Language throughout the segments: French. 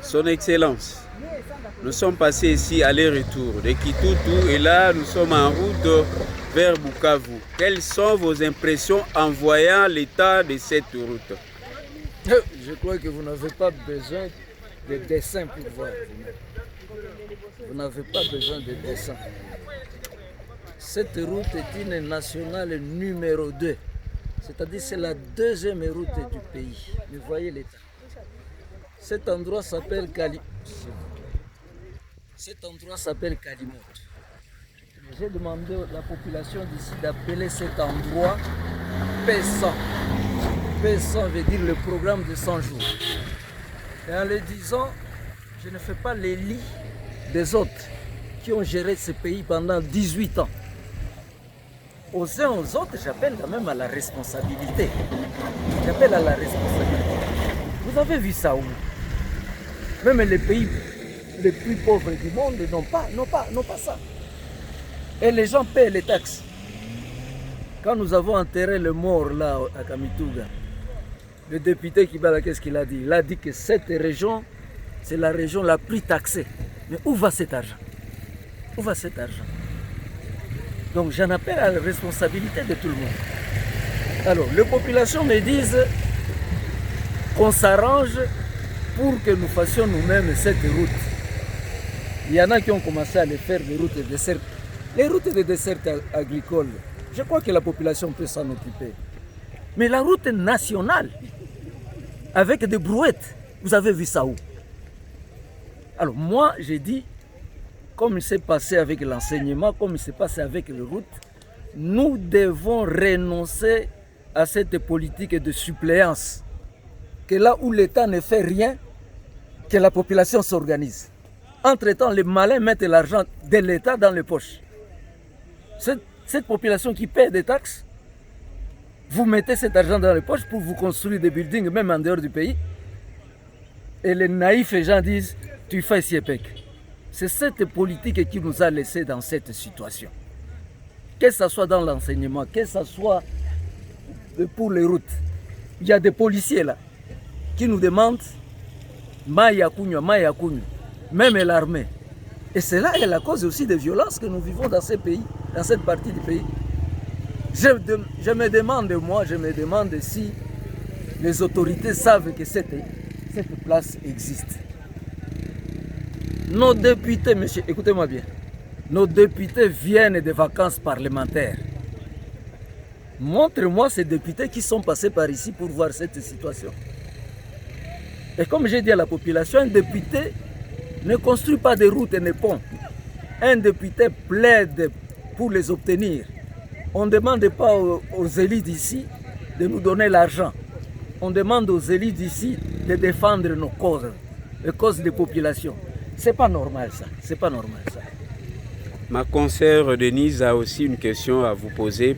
Son Excellence, nous sommes passés ici aller-retour de Kitutu et là nous sommes en route vers Bukavu. Quelles sont vos impressions en voyant l'état de cette route? Je crois que vous n'avez pas besoin de dessin pour voir. Vous n'avez pas besoin de dessin. Cette route est une nationale numéro 2. C'est-à-dire c'est la deuxième route du pays. Vous voyez l'état. Cet endroit s'appelle Kalimoto. J'ai demandé à la population d'ici d'appeler cet endroit P100. P100 veut dire le programme de 100 jours. Et en le disant, je ne fais pas les lits des autres qui ont géré ce pays pendant 18 ans. Aux uns aux autres, j'appelle quand même à la responsabilité. J'appelle à la responsabilité. Vous avez vu ça où? Même les pays les plus pauvres du monde n'ont pas ça. Et les gens paient les taxes. Quand nous avons enterré le mort là à Kamituga, le député Kibala, qu'est-ce qu'il a dit? Il a dit que cette région, c'est la région la plus taxée. Mais où va cet argent? Où va cet argent? Donc j'en appelle à la responsabilité de tout le monde. Alors, les populations me disent qu'on s'arrange pour que nous fassions nous-mêmes cette route. Il y en a qui ont commencé à les faire des routes de dessert. Les routes de dessert agricoles, je crois que la population peut s'en occuper. Mais la route nationale, avec des brouettes, vous avez vu ça où? Alors moi, j'ai dit, comme il s'est passé avec l'enseignement, comme il s'est passé avec les routes, nous devons renoncer à cette politique de suppléance. Que là où l'État ne fait rien, que la population s'organise. Entre-temps, les malins mettent l'argent de l'État dans les poches. Cette population qui paie des taxes, vous mettez cet argent dans les poches pour vous construire des buildings, même en dehors du pays. Et les naïfs gens disent, tu fais Siepec. C'est cette politique qui nous a laissés dans cette situation. Que ce soit dans l'enseignement, que ce soit pour les routes. Il y a des policiers là qui nous demandent Maya Kunywa, même l'armée. Et cela est la cause aussi des violences que nous vivons dans ces pays, dans cette partie du pays. Je me demande si les autorités savent que cette place existe. Nos députés, monsieur, écoutez-moi bien, nos députés viennent de vacances parlementaires. Montre-moi ces députés qui sont passés par ici pour voir cette situation. Et comme j'ai dit à la population, un député ne construit pas de routes et de ponts. Un député plaide pour les obtenir. On ne demande pas aux élites d'ici de nous donner l'argent. On demande aux élites d'ici de défendre nos causes, les causes des populations. C'est pas normal ça, c'est pas normal ça. Ma consoeur Denise a aussi une question à vous poser.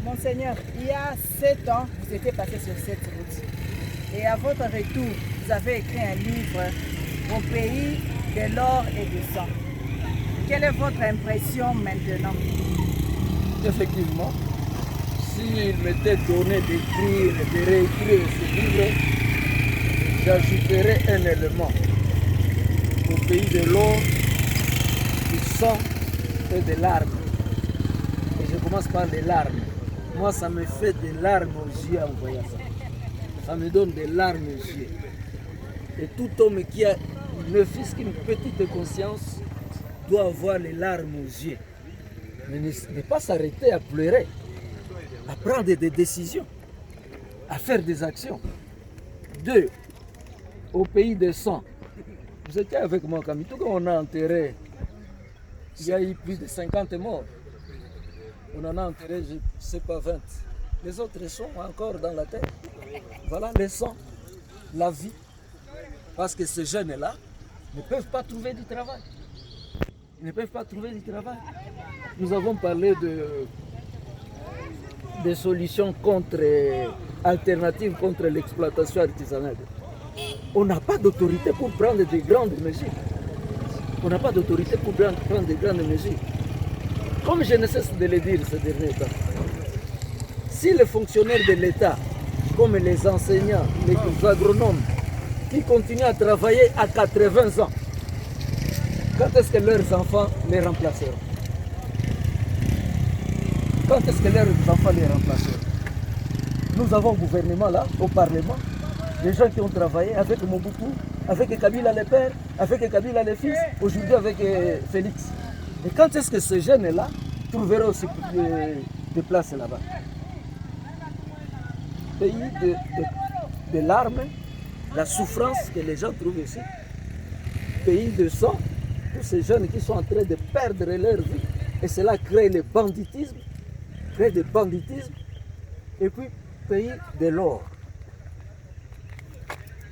Monseigneur, il y a 7 ans, vous étiez passé sur cette route. Et à votre retour, vous avez écrit un livre au pays de l'or et du sang. Quelle est votre impression maintenant? Effectivement, s'il m'était donné d'écrire, de réécrire ce livre, j'ajouterais un élément. Au pays de l'or, du sang et des larmes. Et je commence par les larmes. Moi, ça me fait des larmes aux yeux en voyant ça. Ça me donne des larmes aux yeux. Et tout homme qui a ne fût-ce qu'une petite conscience doit avoir les larmes aux yeux. Mais ne pas s'arrêter à pleurer, à prendre des décisions, à faire des actions. 2. Au pays de sang. Vous étiez avec moi, Camille. Tout quand on a enterré, il y a eu plus de 50 morts. On en a enterré, je ne sais pas, 20. Les autres sont encore dans la terre. Voilà le sang, la vie. Parce que ces jeunes-là ne peuvent pas trouver du travail. Ils ne peuvent pas trouver du travail. Nous avons parlé de solutions alternatives contre l'exploitation artisanale. On n'a pas d'autorité pour prendre de grandes mesures. On n'a pas d'autorité pour prendre de grandes mesures. Comme je ne cesse de le dire ces derniers temps, si les fonctionnaires de l'État, je comme les enseignants, les agronomes, qui continuent à travailler à 80 ans. Quand est-ce que leurs enfants les remplaceront? Quand est-ce que leurs enfants les remplaceront? Nous avons un gouvernement là, au Parlement, des gens qui ont travaillé avec Mobutu, avec Kabila le père, avec Kabila le fils, aujourd'hui avec Félix. Et quand est-ce que ces jeunes-là trouveront aussi des places là-bas? Pays de larmes, la souffrance que les gens trouvent ici. Pays de sang, tous ces jeunes qui sont en train de perdre leur vie. Et cela crée le banditisme, et puis pays de l'or.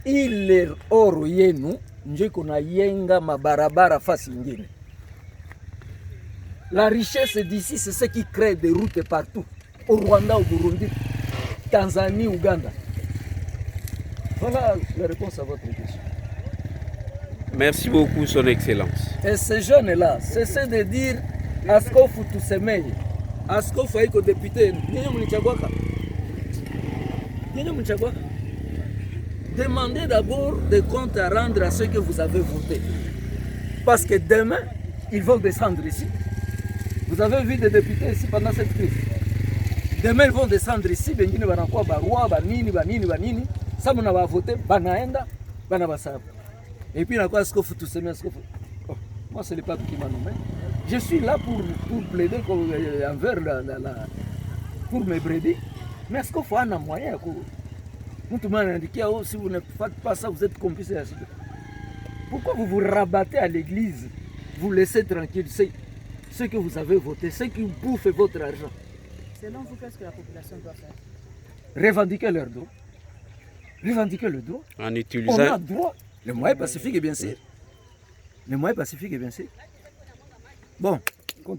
Ile oro yenu ndio kuna yenga mabarabara fasi ingine. La richesse d'ici, c'est ce qui crée des routes partout. Au Rwanda, au Burundi, Tanzanie, Ouganda. Voilà la réponse à votre question. Merci beaucoup, Son Excellence. Et ces jeunes-là, cessez de dire Askofu Tusemeye. Askofu haiko député. Nyinyi mlichagwaka. Demandez d'abord des comptes à rendre à ceux que vous avez votés. Parce que demain, ils vont descendre ici. Vous avez vu des députés ici pendant cette crise. Demain, ils vont descendre ici. Bengine banakuwa barua, banini. Ça, on va voter, banaenda, banabasaba. Et puis, là, Askofu Tusemeye, Askofu. Oh, moi, c'est le pape qui m'a nommé. Je suis là pour plaider envers pour mes brebis. Mais est-ce qu'il faut un moyen? Si vous ne faites pas ça, vous êtes complice. Pourquoi vous vous rabattez à l'église? Vous laissez tranquille ceux que vous avez votés, ceux qui bouffent votre argent. Selon vous, qu'est-ce que la population doit faire? Revendiquer leurs droits. Revendiquer le droit. En utilisant... On a droit. Les moyens pacifiques, bien sûr. Les moyens pacifiques, bien sûr. Bon.